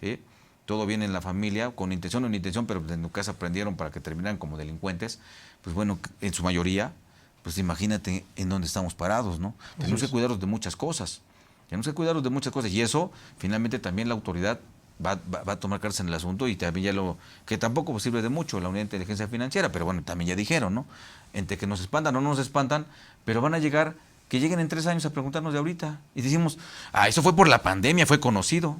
¿sí? Todo viene en la familia, con intención o intención, pero en tu casa aprendieron para que terminaran como delincuentes, pues bueno, en su mayoría, pues imagínate en dónde estamos parados, ¿no? Tenemos que cuidarnos de muchas cosas, y eso, finalmente también la autoridad va a tomar cartas en el asunto y también que tampoco pues, sirve de mucho la unidad de inteligencia financiera, pero bueno, también ya dijeron, ¿no? Entre que nos espantan o no nos espantan, pero van a llegar, que lleguen en 3 años a preguntarnos de ahorita, y decimos, eso fue por la pandemia, fue conocido.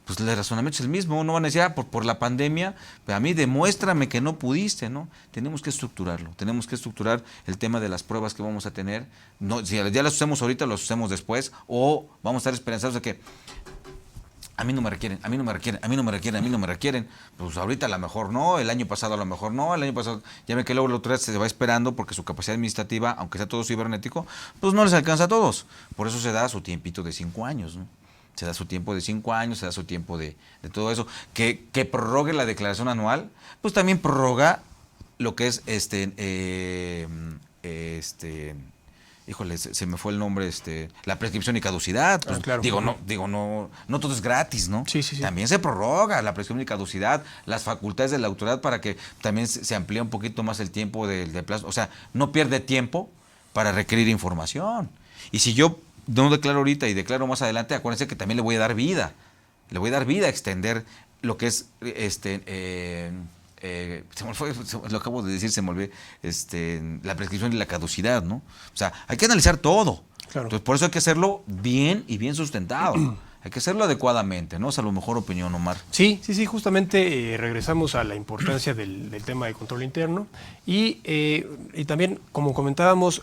Pues el razonamiento es el mismo, no van a decir, por la pandemia, pero a mí demuéstrame que no pudiste, ¿no? Tenemos que estructurar el tema de las pruebas que vamos a tener, no, si ya las usamos ahorita, las usamos después, o vamos a estar esperanzados de que a mí no me requieren, pues ahorita a lo mejor no, el año pasado a lo mejor no, el año pasado, ya ven que luego la autoridad se va esperando porque su capacidad administrativa, aunque sea todo cibernético, pues no les alcanza a todos, por eso se da su tiempito de 5 años, ¿no? Se da su tiempo de 5 años, se da su tiempo de todo eso. Que prorrogue la declaración anual, pues también prorroga lo que es híjole, se me fue el nombre, la prescripción y caducidad. Pues, claro. No todo es gratis, ¿no? Sí. También se prorroga la prescripción y caducidad, las facultades de la autoridad para que también se amplíe un poquito más el tiempo de plazo. O sea, no pierde tiempo para requerir información. Y si yo no declaro ahorita y declaro más adelante, acuérdense que también le voy a dar vida. Le voy a dar vida a extender lo que es lo acabo de decir, se me olvidó, la prescripción y la caducidad, ¿no? O sea, hay que analizar todo. Claro. Entonces, por eso hay que hacerlo bien y bien sustentado. Hay que hacerlo adecuadamente, ¿no? Es a lo mejor opinión, Omar. Sí, justamente regresamos a la importancia del tema de control interno y también, como comentábamos,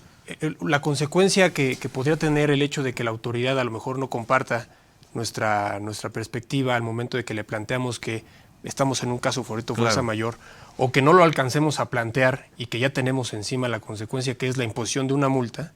la consecuencia que podría tener el hecho de que la autoridad a lo mejor no comparta nuestra perspectiva al momento de que le planteamos que estamos en un caso fortuito fuerza mayor, o que no lo alcancemos a plantear y que ya tenemos encima la consecuencia que es la imposición de una multa,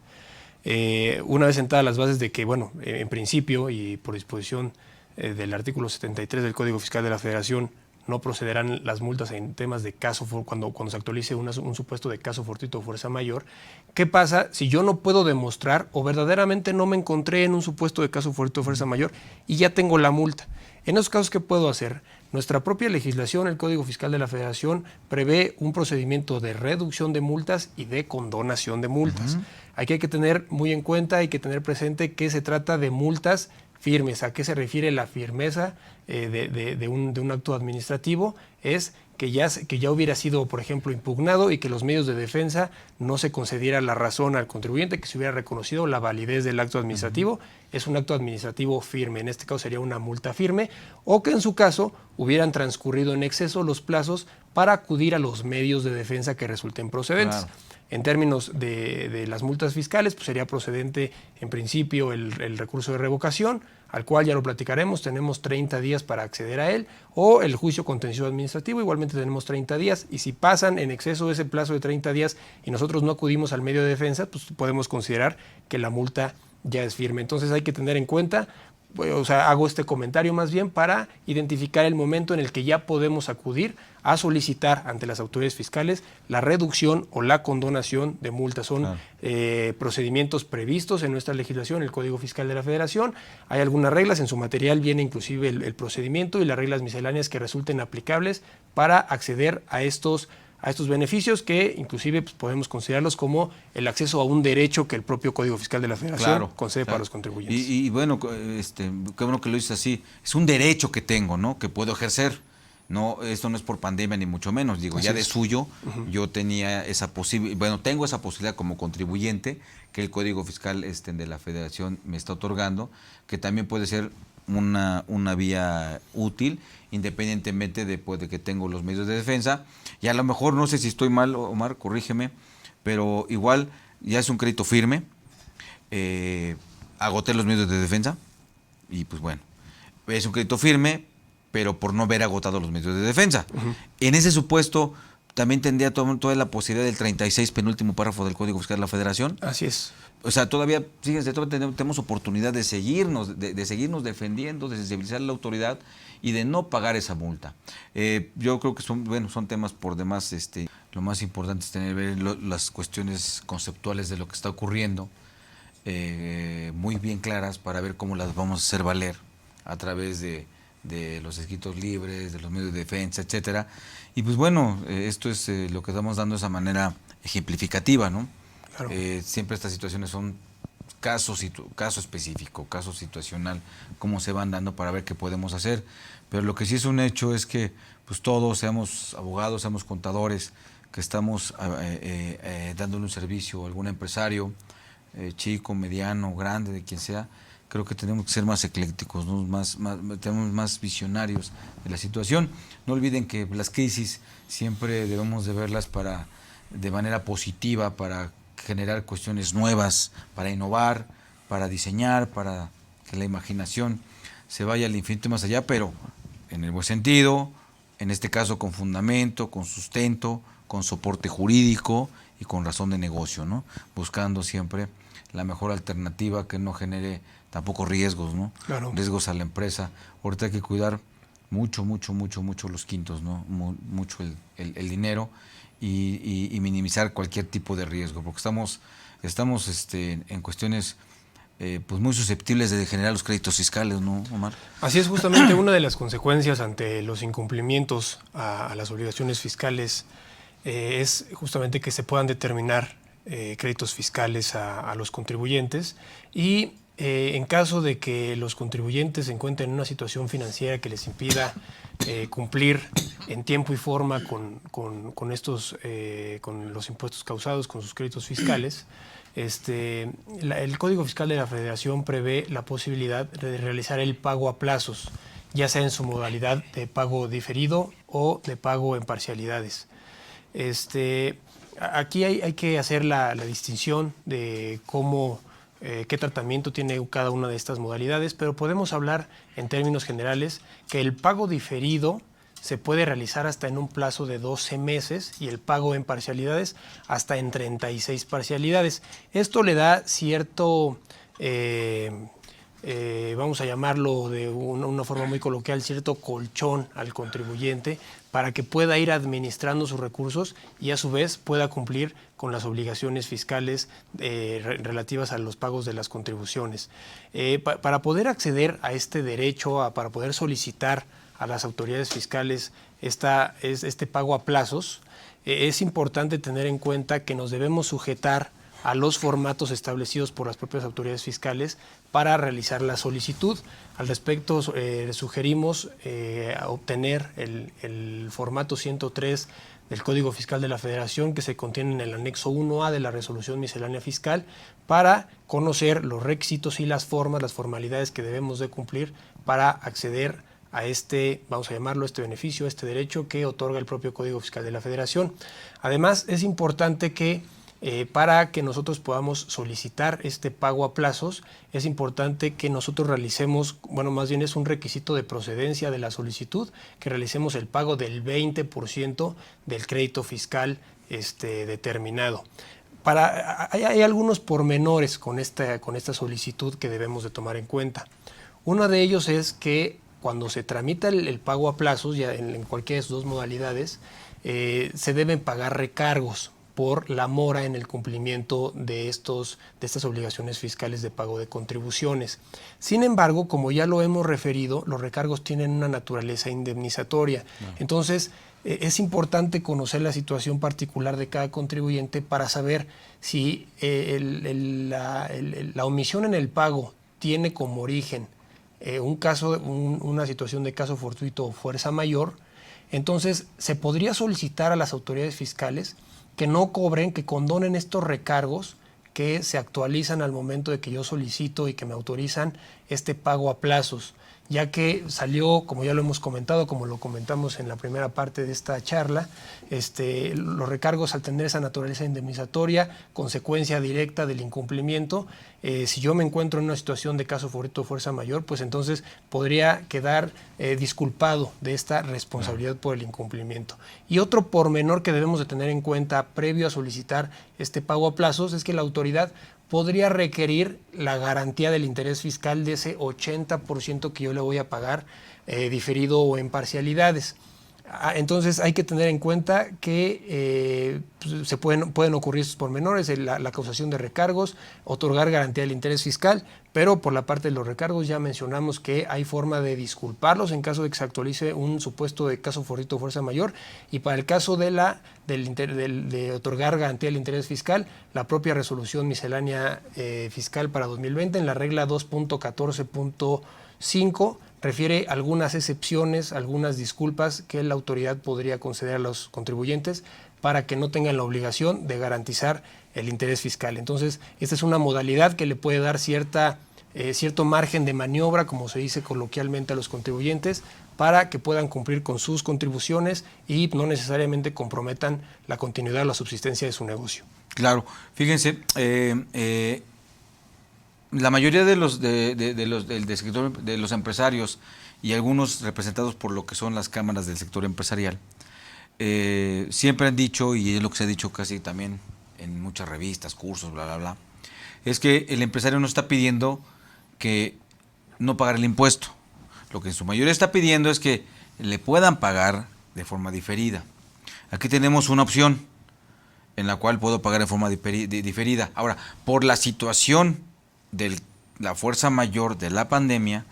una vez sentadas las bases de que, bueno, en principio y por disposición del artículo 73 del Código Fiscal de la Federación, no procederán las multas en temas de caso cuando se actualice un supuesto de caso fortuito o fuerza mayor. ¿Qué pasa si yo no puedo demostrar o verdaderamente no me encontré en un supuesto de caso fortuito o fuerza mayor y ya tengo la multa? En esos casos, ¿qué puedo hacer? Nuestra propia legislación, el Código Fiscal de la Federación, prevé un procedimiento de reducción de multas y de condonación de multas. Aquí hay que tener muy en cuenta, hay que tener presente que se trata de multas firmes. ¿A qué se refiere la firmeza de un acto administrativo? Es que ya hubiera sido, por ejemplo, impugnado y que los medios de defensa no se concediera la razón al contribuyente, que se hubiera reconocido la validez del acto administrativo. Es un acto administrativo firme, en este caso sería una multa firme, o que en su caso hubieran transcurrido en exceso los plazos para acudir a los medios de defensa que resulten procedentes. Claro. En términos de las multas fiscales, pues sería procedente en principio el recurso de revocación, al cual ya lo platicaremos, tenemos 30 días para acceder a él, o el juicio contencioso administrativo, igualmente tenemos 30 días, y si pasan en exceso de ese plazo de 30 días y nosotros no acudimos al medio de defensa, pues podemos considerar que la multa ya es firme. Entonces hay que tener en cuenta, o sea, hago este comentario más bien para identificar el momento en el que ya podemos acudir a solicitar ante las autoridades fiscales la reducción o la condonación de multas. Son procedimientos previstos en nuestra legislación, el Código Fiscal de la Federación. Hay algunas reglas, en su material viene inclusive el procedimiento y las reglas misceláneas que resulten aplicables para acceder a estos beneficios que inclusive pues, podemos considerarlos como el acceso a un derecho que el propio Código Fiscal de la Federación concede para los contribuyentes. Y bueno, qué bueno que lo dices así, es un derecho que tengo, ¿no? Que puedo ejercer. No, esto no es por pandemia ni mucho menos, digo, así ya de suyo yo tenía tengo esa posibilidad como contribuyente que el Código Fiscal de la Federación me está otorgando, que también puede ser una vía útil, independientemente de que tengo los medios de defensa. Y a lo mejor, no sé si estoy mal, Omar, corrígeme, pero igual ya es un crédito firme, agoté los medios de defensa y pues bueno, es un crédito firme, pero por no haber agotado los medios de defensa. En ese supuesto, también tendría toda la posibilidad del 36 penúltimo párrafo del Código Fiscal de la Federación. Así es. O sea, todavía, fíjense, tenemos oportunidad de seguirnos defendiendo, de sensibilizar a la autoridad y de no pagar esa multa. Yo creo que son temas por demás. Lo más importante es ver las cuestiones conceptuales de lo que está ocurriendo muy bien claras para ver cómo las vamos a hacer valer a través de de los escritos libres, de los medios de defensa, etcétera. Y pues bueno, esto es lo que estamos dando de esa manera ejemplificativa, ¿no? Claro. Siempre estas situaciones son caso específico, caso situacional, cómo se van dando para ver qué podemos hacer. Pero lo que sí es un hecho es que pues todos, seamos abogados, seamos contadores, que estamos dándole un servicio a algún empresario, chico, mediano, grande, de quien sea, creo que tenemos que ser más eclécticos, ¿no? Tenemos más visionarios de la situación. No olviden que las crisis siempre debemos de verlas de manera positiva, para generar cuestiones nuevas, para innovar, para diseñar, para que la imaginación se vaya al infinito y más allá, pero en el buen sentido, en este caso con fundamento, con sustento, con soporte jurídico y con razón de negocio, ¿no? Buscando siempre la mejor alternativa que no genere tampoco riesgos, ¿no? Claro. Riesgos a la empresa. Ahorita hay que cuidar mucho los quintos, ¿no? Mucho el dinero y minimizar cualquier tipo de riesgo, porque estamos en cuestiones pues muy susceptibles de generar los créditos fiscales, ¿no, Omar? Así es, justamente una de las consecuencias ante los incumplimientos a las obligaciones fiscales es justamente que se puedan determinar créditos fiscales a los contribuyentes y en caso de que los contribuyentes se encuentren en una situación financiera que les impida cumplir en tiempo y forma con los impuestos causados con sus créditos fiscales, el Código Fiscal de la Federación prevé la posibilidad de realizar el pago a plazos, ya sea en su modalidad de pago diferido o de pago en parcialidades. Aquí hay que hacer la distinción de qué tratamiento tiene cada una de estas modalidades, pero podemos hablar en términos generales que el pago diferido se puede realizar hasta en un plazo de 12 meses y el pago en parcialidades hasta en 36 parcialidades. Esto le da cierto, vamos a llamarlo de una forma muy coloquial, cierto colchón al contribuyente para que pueda ir administrando sus recursos y a su vez pueda cumplir con las obligaciones fiscales relativas a los pagos de las contribuciones. Para poder acceder a este derecho, para poder solicitar a las autoridades fiscales este pago a plazos, es importante tener en cuenta que nos debemos sujetar a los formatos establecidos por las propias autoridades fiscales para realizar la solicitud. Al respecto, sugerimos obtener el formato 103 del Código Fiscal de la Federación, que se contiene en el anexo 1A de la Resolución Miscelánea Fiscal, para conocer los requisitos y las formalidades que debemos de cumplir para acceder a vamos a llamarlo, beneficio, derecho que otorga el propio Código Fiscal de la Federación. Además, es importante que para que nosotros podamos solicitar este pago a plazos, es importante que nosotros realicemos, más bien es un requisito de procedencia de la solicitud, que realicemos el pago del 20% del crédito fiscal determinado. Hay algunos pormenores con esta solicitud que debemos de tomar en cuenta. Uno de ellos es que cuando se tramita el pago a plazos, ya en cualquiera de sus dos modalidades, se deben pagar recargos por la mora en el cumplimiento de estas obligaciones fiscales de pago de contribuciones. Sin embargo, como ya lo hemos referido, los recargos tienen una naturaleza indemnizatoria. Entonces, es importante conocer la situación particular de cada contribuyente para saber si la omisión en el pago tiene como origen una situación de caso fortuito o fuerza mayor. Entonces, se podría solicitar a las autoridades fiscales que no cobren, que condonen estos recargos que se actualizan al momento de que yo solicito y que me autorizan este pago a plazos, ya que salió, como ya lo hemos comentado, como lo comentamos en la primera parte de esta charla, los recargos al tener esa naturaleza indemnizatoria, consecuencia directa del incumplimiento, si yo me encuentro en una situación de caso fortuito o fuerza mayor, pues entonces podría quedar disculpado de esta responsabilidad por el incumplimiento. Y otro pormenor que debemos de tener en cuenta previo a solicitar este pago a plazos es que la autoridad podría requerir la garantía del interés fiscal de ese 80% que yo le voy a pagar diferido o en parcialidades. Entonces hay que tener en cuenta que pues, pueden ocurrir estos pormenores, la causación de recargos, otorgar garantía del interés fiscal, pero por la parte de los recargos ya mencionamos que hay forma de disculparlos en caso de que se actualice un supuesto de caso fortuito o fuerza mayor, y para el caso de otorgar garantía del interés fiscal, la propia resolución miscelánea fiscal para 2020 en la regla 2.14.5 refiere algunas excepciones, algunas disculpas que la autoridad podría conceder a los contribuyentes para que no tengan la obligación de garantizar el interés fiscal. Entonces, esta es una modalidad que le puede dar cierto margen de maniobra, como se dice coloquialmente, a los contribuyentes, para que puedan cumplir con sus contribuciones y no necesariamente comprometan la continuidad o la subsistencia de su negocio. Claro, fíjense, la mayoría de los empresarios y algunos representados por lo que son las cámaras del sector empresarial siempre han dicho, y es lo que se ha dicho casi también en muchas revistas, cursos, bla, bla, bla, es que el empresario no está pidiendo que no pagar el impuesto. Lo que en su mayoría está pidiendo es que le puedan pagar de forma diferida. Aquí tenemos una opción en la cual puedo pagar de forma diferida. Ahora, por la situación de la fuerza mayor de la pandemia,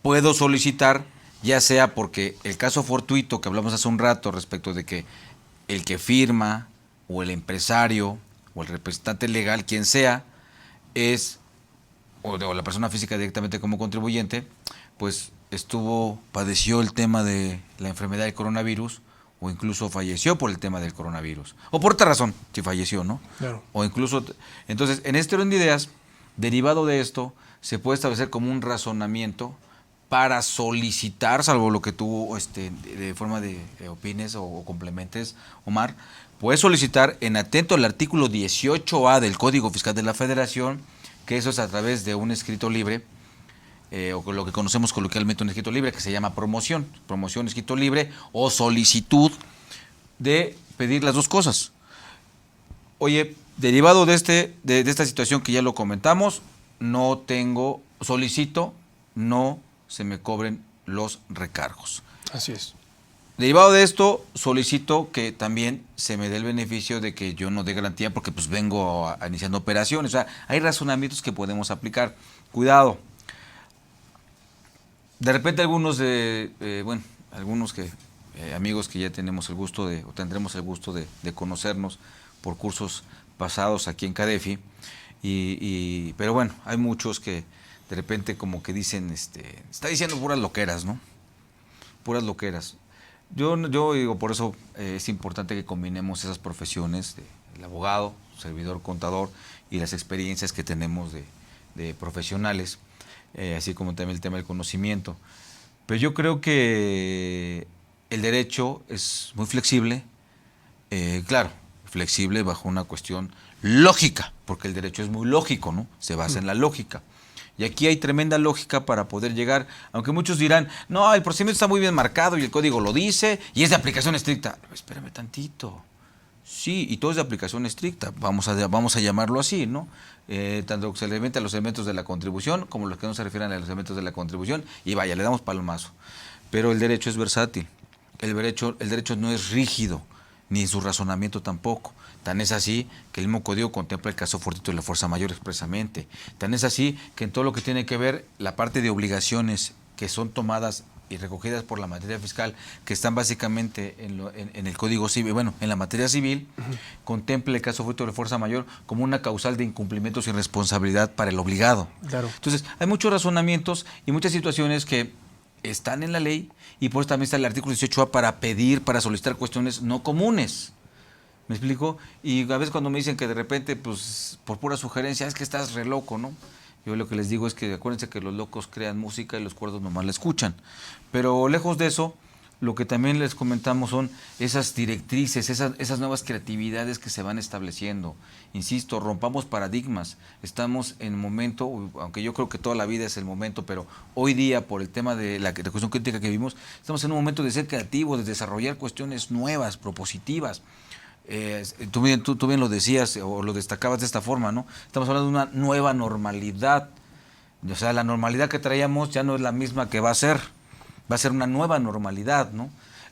puedo solicitar, ya sea porque el caso fortuito que hablamos hace un rato respecto de que el que firma o el empresario o el representante legal, quien sea, o la persona física directamente como contribuyente, pues padeció el tema de la enfermedad del coronavirus, o incluso falleció por el tema del coronavirus, o por otra razón, si falleció, ¿no? Claro. O incluso, entonces, en este orden de ideas, derivado de esto, se puede establecer como un razonamiento para solicitar, salvo lo que tú de forma de opines o complementes, Omar, puedes solicitar en atento al artículo 18A del Código Fiscal de la Federación, que eso es a través de un escrito libre, o lo que conocemos coloquialmente un escrito libre, que se llama promoción, escrito libre, o solicitud de pedir las dos cosas. Oye, derivado de esta situación que ya lo comentamos, solicito, no se me cobren los recargos. Así es. Derivado de esto, solicito que también se me dé el beneficio de que yo no dé garantía porque pues vengo iniciando operaciones. O sea, hay razonamientos que podemos aplicar. Cuidado. De repente amigos que ya tenemos el gusto o tendremos el gusto de conocernos por cursos pasados aquí en CADEFI, pero bueno, hay muchos que de repente como que dicen, está diciendo puras loqueras, ¿no? Puras loqueras. Yo digo, por eso es importante que combinemos esas profesiones, el abogado, servidor contador, y las experiencias que tenemos de profesionales, así como también el tema del conocimiento. Pero yo creo que el derecho es muy flexible, claro, flexible bajo una cuestión lógica, porque el derecho es muy lógico, ¿no? Se basa en la lógica. Y aquí hay tremenda lógica para poder llegar, aunque muchos dirán, no, el procedimiento está muy bien marcado y el código lo dice y es de aplicación estricta. Espérame tantito. Sí, y todo es de aplicación estricta, vamos a llamarlo así, ¿no? Tanto que se le a los elementos de la contribución como los que no se refieren a los elementos de la contribución, y vaya, le damos palomazo. Pero el derecho es versátil, el derecho no es rígido, ni su razonamiento tampoco. Tan es así que el mismo código contempla el caso fortuito de la fuerza mayor expresamente. Tan es así que en todo lo que tiene que ver la parte de obligaciones que son tomadas y recogidas por la materia fiscal, que están básicamente en el Código Civil, bueno, en la materia civil, contempla el caso fortuito de la fuerza mayor como una causal de incumplimientos y responsabilidad para el obligado. Claro. Entonces, hay muchos razonamientos y muchas situaciones que están en la ley, y por eso también está el artículo 18A para solicitar cuestiones no comunes. ¿Me explico? Y a veces cuando me dicen que de repente, pues, por pura sugerencia, es que estás re loco, ¿no? Yo lo que les digo es que acuérdense que los locos crean música y los cuerdos nomás la escuchan. Pero lejos de eso, lo que también les comentamos son esas directrices, esas nuevas creatividades que se van estableciendo. Insisto, rompamos paradigmas. Estamos en un momento, aunque yo creo que toda la vida es el momento, pero hoy día, por el tema de la cuestión crítica que vivimos, estamos en un momento de ser creativos, de desarrollar cuestiones nuevas, propositivas. Tú bien lo decías o lo destacabas de esta forma, ¿no? Estamos hablando de una nueva normalidad. O sea, la normalidad que traíamos ya no es la misma que va a ser una nueva normalidad, ¿no?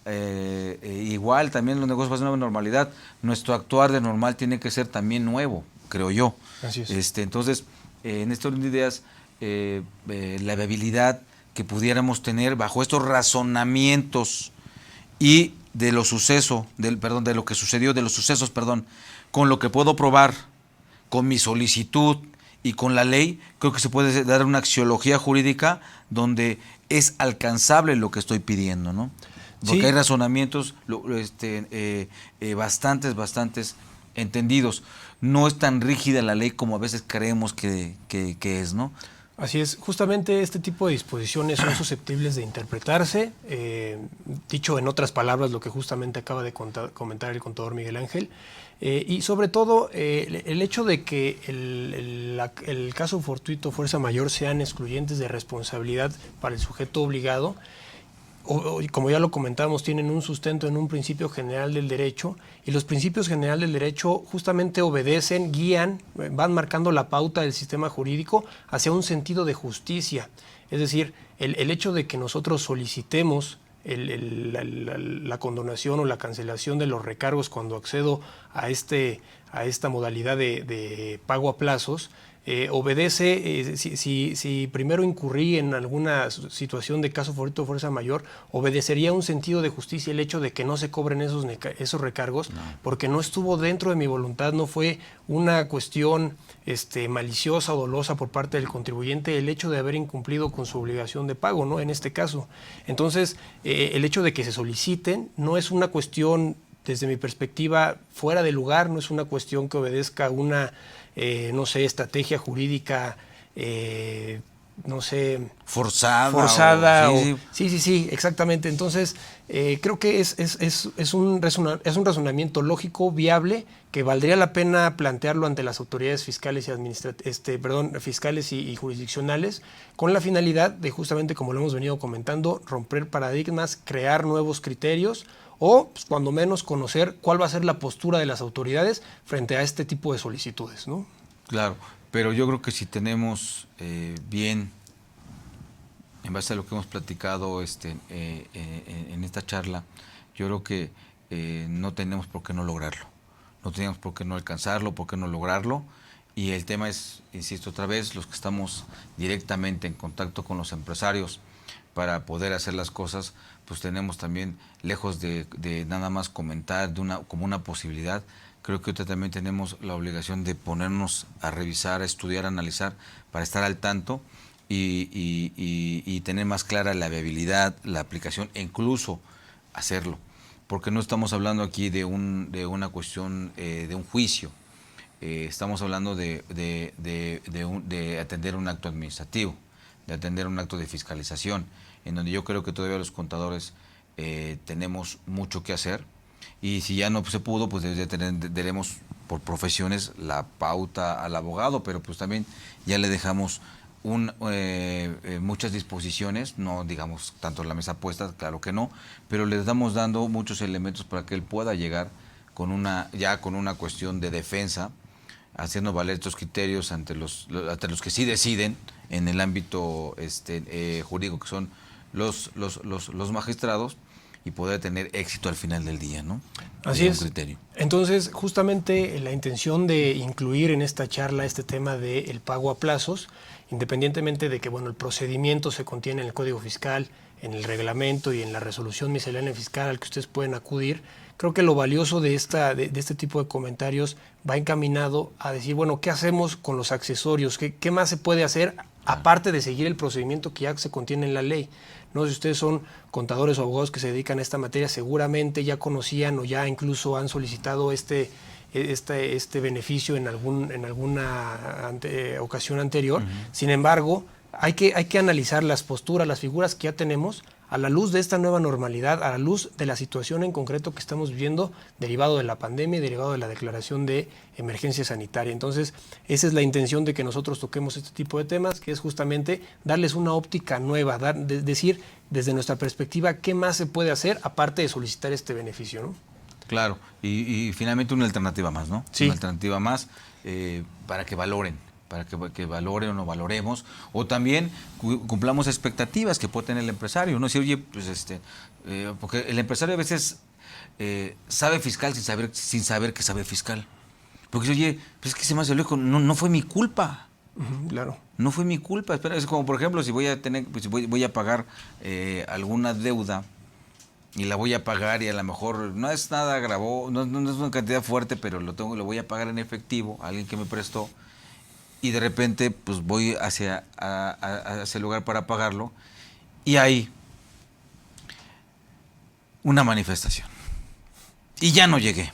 igual también los negocios pasan a una normalidad, nuestro actuar de normal tiene que ser también nuevo, creo yo. Así es. Entonces, en este orden de ideas, la viabilidad que pudiéramos tener bajo estos razonamientos y de los sucesos, de lo que sucedió, de los sucesos, con lo que puedo probar, con mi solicitud y con la ley, creo que se puede dar una axiología jurídica donde es alcanzable lo que estoy pidiendo, ¿no? Porque Sí. hay razonamientos bastantes entendidos. No es tan rígida la ley como a veces creemos que es, ¿no? Así es, justamente este tipo de disposiciones son susceptibles de interpretarse, dicho en otras palabras lo que justamente acaba de comentar el contador Miguel Ángel, y sobre todo el hecho de que el caso fortuito, fuerza mayor, sean excluyentes de responsabilidad para el sujeto obligado, o como ya lo comentábamos, tienen un sustento en un principio general del derecho, y los principios generales del derecho justamente obedecen, guían, van marcando la pauta del sistema jurídico hacia un sentido de justicia. Es decir, el hecho de que nosotros solicitemos la condonación o la cancelación de los recargos cuando accedo a esta modalidad de pago a plazos, obedece, si primero incurrí en alguna situación de caso fortuito o fuerza mayor, obedecería un sentido de justicia el hecho de que no se cobren esos recargos, porque no estuvo dentro de mi voluntad, no fue una cuestión maliciosa o dolosa por parte del contribuyente el hecho de haber incumplido con su obligación de pago, ¿no? En este caso. Entonces, el hecho de que se soliciten no es una cuestión, desde mi perspectiva, fuera de lugar, no es una cuestión que obedezca a una estrategia jurídica, forzada. Sí, exactamente. Entonces, creo que es un razonamiento lógico, viable, que valdría la pena plantearlo ante las autoridades fiscales fiscales y jurisdiccionales, con la finalidad de, justamente como lo hemos venido comentando, romper paradigmas, crear nuevos criterios, o pues, cuando menos conocer cuál va a ser la postura de las autoridades frente a este tipo de solicitudes, ¿no? Claro, pero yo creo que si tenemos bien, en base a lo que hemos platicado en esta charla, yo creo que no tenemos por qué no lograrlo. No tenemos por qué no alcanzarlo, por qué no lograrlo. Y el tema es, insisto otra vez, los que estamos directamente en contacto con los empresarios para poder hacer las cosas, pues tenemos también, lejos de nada más comentar como una posibilidad, creo que ahorita también tenemos la obligación de ponernos a revisar, a estudiar, a analizar, para estar al tanto y tener más clara la viabilidad, la aplicación e incluso hacerlo. Porque no estamos hablando aquí de una cuestión de un juicio, estamos hablando de atender un acto administrativo, de atender un acto de fiscalización, en donde yo creo que todavía los contadores tenemos mucho que hacer, y si ya no se pudo, pues daremos por profesiones la pauta al abogado, pero pues también ya le dejamos muchas disposiciones, no digamos tanto la mesa puesta, claro que no, pero le estamos dando muchos elementos para que él pueda llegar con una cuestión de defensa, haciendo valer estos criterios ante los que sí deciden en el ámbito jurídico, que son los magistrados, y poder tener éxito al final del día, ¿no? Así es. Criterio. Entonces, justamente la intención de incluir en esta charla este tema del pago a plazos, independientemente de que el procedimiento se contiene en el Código Fiscal, en el reglamento y en la resolución miscelánea fiscal al que ustedes pueden acudir, creo que lo valioso de este tipo de comentarios va encaminado a decir, ¿qué hacemos con los accesorios? ¿Qué más se puede hacer aparte de seguir el procedimiento que ya se contiene en la ley? No sé si ustedes son contadores o abogados que se dedican a esta materia, seguramente ya conocían o ya incluso han solicitado este beneficio en alguna ocasión anterior. Sin embargo, hay que analizar las posturas, las figuras que ya tenemos a la luz de esta nueva normalidad, a la luz de la situación en concreto que estamos viviendo derivado de la pandemia y derivado de la declaración de emergencia sanitaria. Entonces, esa es la intención de que nosotros toquemos este tipo de temas, que es justamente darles una óptica nueva, decir desde nuestra perspectiva qué más se puede hacer aparte de solicitar este beneficio, ¿no? Claro, y finalmente una alternativa más, ¿no? Sí. Una alternativa más para que valoren, para que valoren o no valoremos, o también cumplamos expectativas que puede tener el empresario, ¿no? Si, oye, pues porque el empresario a veces sabe fiscal sin saber que sabe fiscal. Porque oye, pues es que se me hace lejos, no fue mi culpa. Claro. No fue mi culpa. Espera, es como, por ejemplo, si voy a pagar alguna deuda y la voy a pagar y a lo mejor no es nada no es una cantidad fuerte, pero lo voy a pagar en efectivo a alguien que me prestó, y de repente pues voy hacia el lugar para pagarlo y hay una manifestación y ya no llegué.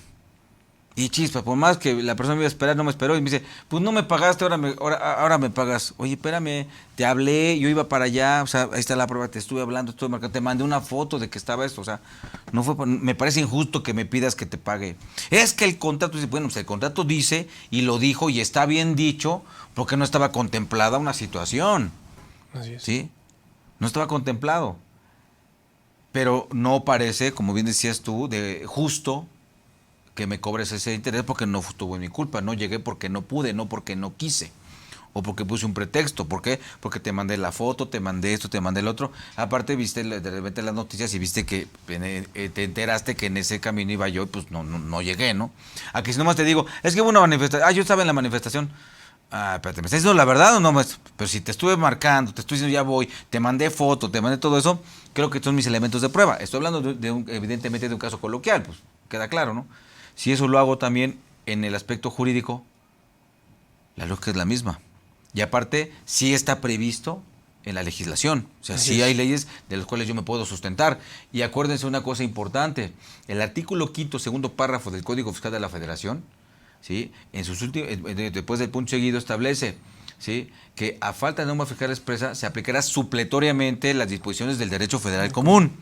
Y chispa, por más que la persona me iba a esperar, no me esperó y me dice, pues no me pagaste, ahora me pagas. Oye, espérame, te hablé, yo iba para allá, o sea, ahí está la prueba, te estuve hablando, estuve marcando, te mandé una foto de que estaba esto, o sea, me parece injusto que me pidas que te pague. Es que el contrato dice, bueno, pues el contrato dice y lo dijo y está bien dicho porque no estaba contemplada una situación. Así es. ¿Sí? No estaba contemplado. Pero no parece, como bien decías tú, de justo que me cobres ese interés porque no tuvo mi culpa. No llegué porque no pude, no porque no quise. O porque puse un pretexto. ¿Por qué? Porque te mandé la foto, te mandé esto, te mandé el otro. Aparte viste de repente las noticias y viste que te enteraste que en ese camino iba yo y pues no llegué, ¿no? Aquí si nomás te digo, es que hubo una manifestación. Yo estaba en la manifestación. Espérate, ¿me estás diciendo la verdad o no? Pero si te estuve marcando, te estoy diciendo ya voy, te mandé foto, te mandé todo eso, creo que son mis elementos de prueba. Estoy hablando evidentemente de un caso coloquial, pues queda claro, ¿no? Si eso lo hago también en el aspecto jurídico, la lógica es la misma. Y aparte, sí está previsto en la legislación. O sea, sí hay leyes de las cuales yo me puedo sustentar. Y acuérdense una cosa importante. El artículo 5º, segundo párrafo del Código Fiscal de la Federación, ¿sí? Después del punto seguido establece, ¿sí?, que a falta de norma fiscal expresa se aplicará supletoriamente las disposiciones del derecho federal común,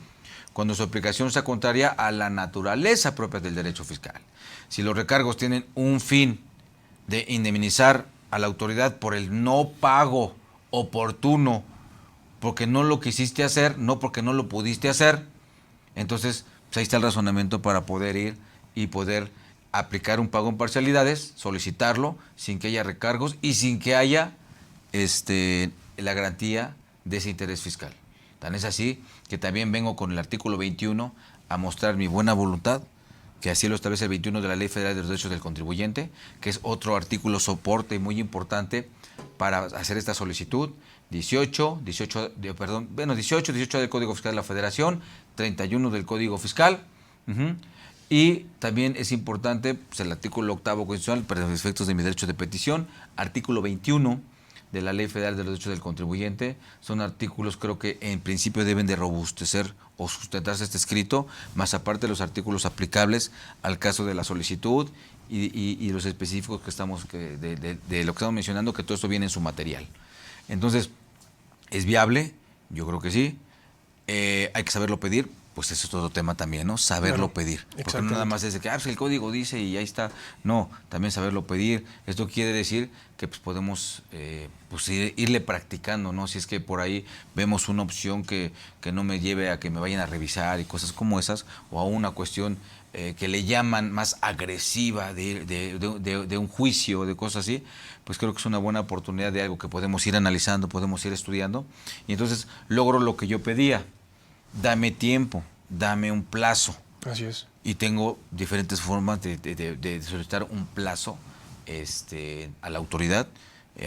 cuando su aplicación sea contraria a la naturaleza propia del derecho fiscal. Si los recargos tienen un fin de indemnizar a la autoridad por el no pago oportuno, porque no lo quisiste hacer, no porque no lo pudiste hacer, entonces pues ahí está el razonamiento para poder ir y poder aplicar un pago en parcialidades, solicitarlo sin que haya recargos y sin que haya la garantía de ese interés fiscal. Tan es así que también vengo con el artículo 21 a mostrar mi buena voluntad, que así lo establece el 21 de la Ley Federal de los Derechos del Contribuyente, que es otro artículo soporte muy importante para hacer esta solicitud. 18 del Código Fiscal de la Federación, 31 del Código Fiscal. Y también es importante pues, el artículo 8º constitucional para los efectos de mi derecho de petición, artículo 21 de la Ley Federal de los Derechos del Contribuyente. Son artículos, creo que en principio deben de robustecer o sustentarse este escrito, más aparte de los artículos aplicables al caso de la solicitud y los específicos que estamos de lo que estamos mencionando, que todo esto viene en su material. Entonces, ¿es viable? Yo creo que sí. Hay que saberlo pedir. Pues eso es todo tema también, ¿no? Saberlo pedir. Porque no nada más es de que pues el código dice y ahí está. No, también saberlo pedir. Esto quiere decir que pues podemos irle practicando, ¿no? Si es que por ahí vemos una opción que no me lleve a que me vayan a revisar y cosas como esas, o a una cuestión que le llaman más agresiva de un juicio, de cosas así, pues creo que es una buena oportunidad de algo que podemos ir analizando, podemos ir estudiando. Y entonces logro lo que yo pedía. Dame tiempo, dame un plazo. Así es. Y tengo diferentes formas de solicitar un plazo a la autoridad,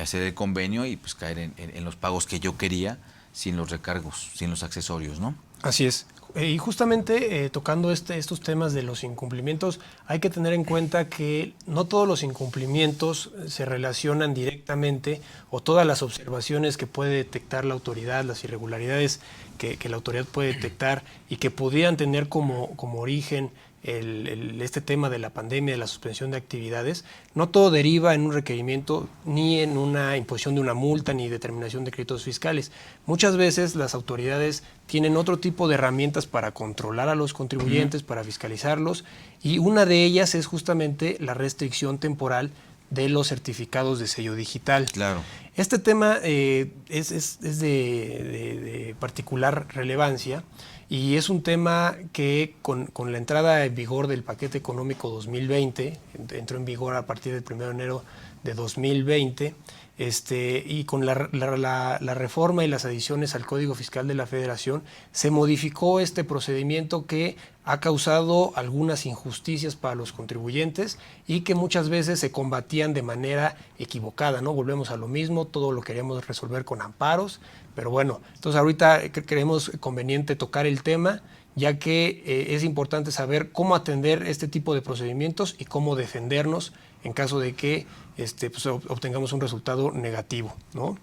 hacer el convenio y pues caer en los pagos que yo quería, sin los recargos, sin los accesorios, ¿no? Así es. Y justamente tocando estos temas de los incumplimientos, hay que tener en cuenta que no todos los incumplimientos se relacionan directamente, o todas las observaciones que puede detectar la autoridad, las irregularidades que la autoridad puede detectar y que pudieran tener como origen este tema de la pandemia, de la suspensión de actividades, no todo deriva en un requerimiento ni en una imposición de una multa ni determinación de créditos fiscales. Muchas veces las autoridades tienen otro tipo de herramientas para controlar a los contribuyentes, para fiscalizarlos, y una de ellas es justamente la restricción temporal de los certificados de sello digital. Claro. Este tema es de particular relevancia, y es un tema que con la entrada en vigor del paquete económico 2020, entró en vigor a partir del 1 de enero de 2020, y con la reforma y las adiciones al Código Fiscal de la Federación, se modificó este procedimiento que ha causado algunas injusticias para los contribuyentes y que muchas veces se combatían de manera equivocada, ¿no? Volvemos a lo mismo, todo lo queremos resolver con amparos, pero bueno, entonces ahorita creemos conveniente tocar el tema, ya que es importante saber cómo atender este tipo de procedimientos y cómo defendernos en caso de que pues, obtengamos un resultado negativo, ¿no?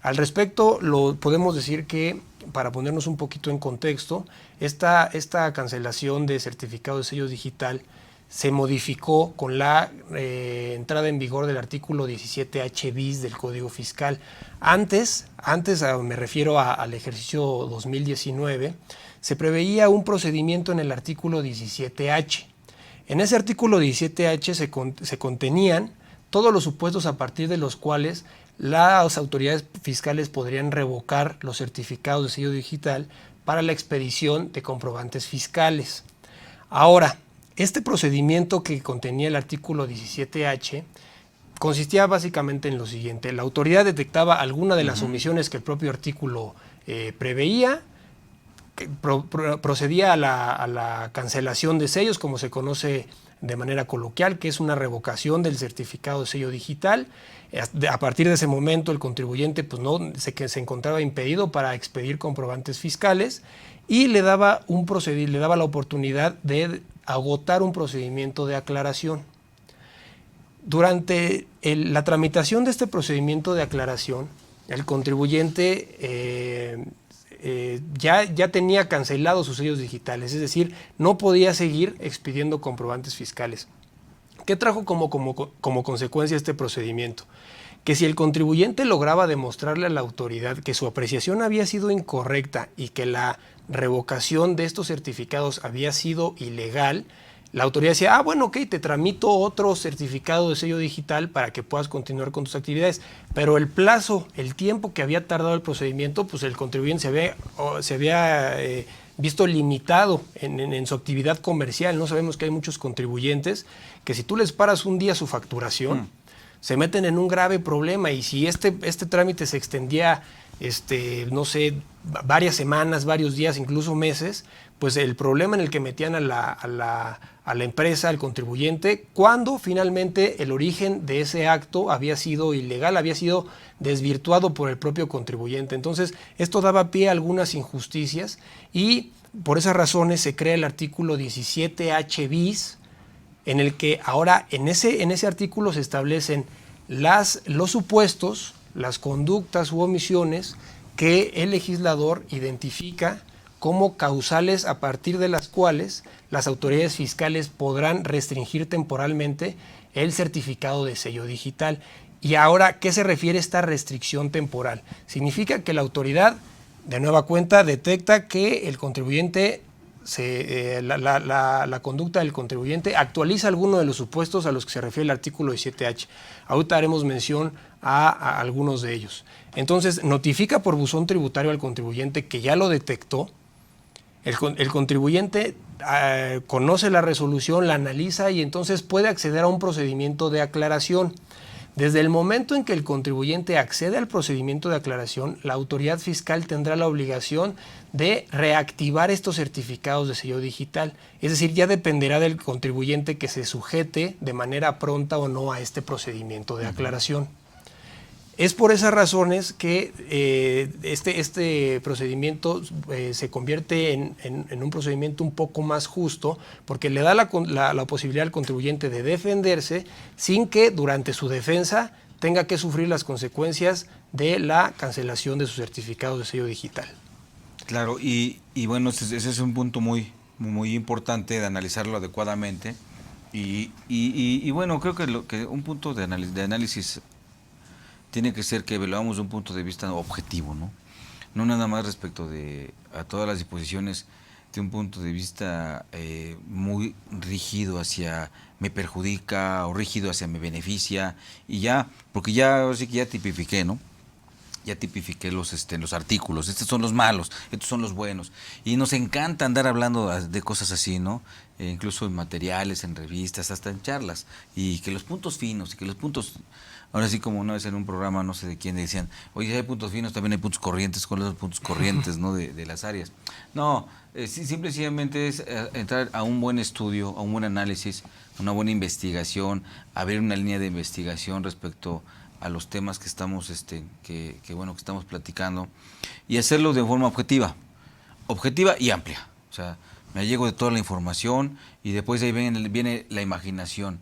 Al respecto, podemos decir que, para ponernos un poquito en contexto, esta cancelación de certificado de sello digital se modificó con la entrada en vigor del artículo 17H bis del Código Fiscal. Antes me refiero al ejercicio 2019, se preveía un procedimiento en el artículo 17H. En ese artículo 17H se contenían todos los supuestos a partir de los cuales las autoridades fiscales podrían revocar los certificados de sello digital para la expedición de comprobantes fiscales. Ahora, este procedimiento que contenía el artículo 17H consistía básicamente en lo siguiente: la autoridad detectaba alguna de las omisiones que el propio artículo preveía, procedía a la cancelación de sellos, como se conoce de manera coloquial, que es una revocación del certificado de sello digital. A partir de ese momento el contribuyente pues se encontraba impedido para expedir comprobantes fiscales y le daba la oportunidad de agotar un procedimiento de aclaración. Durante la tramitación de este procedimiento de aclaración, el contribuyente ya tenía cancelados sus sellos digitales, es decir, no podía seguir expidiendo comprobantes fiscales. ¿Qué trajo como consecuencia este procedimiento? Que si el contribuyente lograba demostrarle a la autoridad que su apreciación había sido incorrecta y que la revocación de estos certificados había sido ilegal, la autoridad decía, bueno, ok, te tramito otro certificado de sello digital para que puedas continuar con tus actividades. Pero el plazo, el tiempo que había tardado el procedimiento, pues el contribuyente se había visto limitado en su actividad comercial, ¿no? Sabemos que hay muchos contribuyentes que si tú les paras un día su facturación, se meten en un grave problema, y si este trámite se extendía, no sé, varias semanas, varios días, incluso meses, pues el problema en el que metían a la empresa, al contribuyente, cuando finalmente el origen de ese acto había sido ilegal, había sido desvirtuado por el propio contribuyente. Entonces, esto daba pie a algunas injusticias y por esas razones se crea el artículo 17H bis, en el que ahora en ese artículo se establecen los supuestos, las conductas u omisiones que el legislador identifica como causales a partir de las cuales las autoridades fiscales podrán restringir temporalmente el certificado de sello digital. Y ahora, ¿qué se refiere a esta restricción temporal? Significa que la autoridad, de nueva cuenta, detecta que el contribuyente, la conducta del contribuyente actualiza alguno de los supuestos a los que se refiere el artículo 17H. Ahorita haremos mención a algunos de ellos. Entonces, notifica por buzón tributario al contribuyente que ya lo detectó. El contribuyente conoce la resolución, la analiza y entonces puede acceder a un procedimiento de aclaración. Desde el momento en que el contribuyente accede al procedimiento de aclaración, la autoridad fiscal tendrá la obligación de reactivar estos certificados de sello digital. Es decir, ya dependerá del contribuyente que se sujete de manera pronta o no a este procedimiento de aclaración. Es por esas razones que este procedimiento se convierte en un procedimiento un poco más justo, porque le da la posibilidad al contribuyente de defenderse sin que durante su defensa tenga que sufrir las consecuencias de la cancelación de sus certificados de sello digital. Claro, y bueno, ese es un punto muy, muy importante de analizarlo adecuadamente. Y bueno, creo que un punto de análisis tiene que ser que veamos de un punto de vista objetivo, ¿no? No nada más respecto a todas las disposiciones de un punto de vista muy rígido hacia me perjudica o rígido hacia me beneficia y ya, porque ya sí que ya tipifiqué, ¿no? ya tipifiqué los artículos, estos son los malos, estos son los buenos. Y nos encanta andar hablando de cosas así, ¿no? Incluso en materiales, en revistas, hasta en charlas. Y que los puntos finos, y que los puntos... Ahora sí, como una vez en un programa, no sé de quién, decían, oye, si hay puntos finos, también hay puntos corrientes, con los puntos corrientes, ¿no? De las áreas. No, sí, simple y sencillamente es entrar a un buen estudio, a un buen análisis, una buena investigación, a ver una línea de investigación respecto a los temas que estamos, que estamos platicando, y hacerlo de forma objetiva y amplia. O sea, me allego de toda la información y después de ahí viene la imaginación.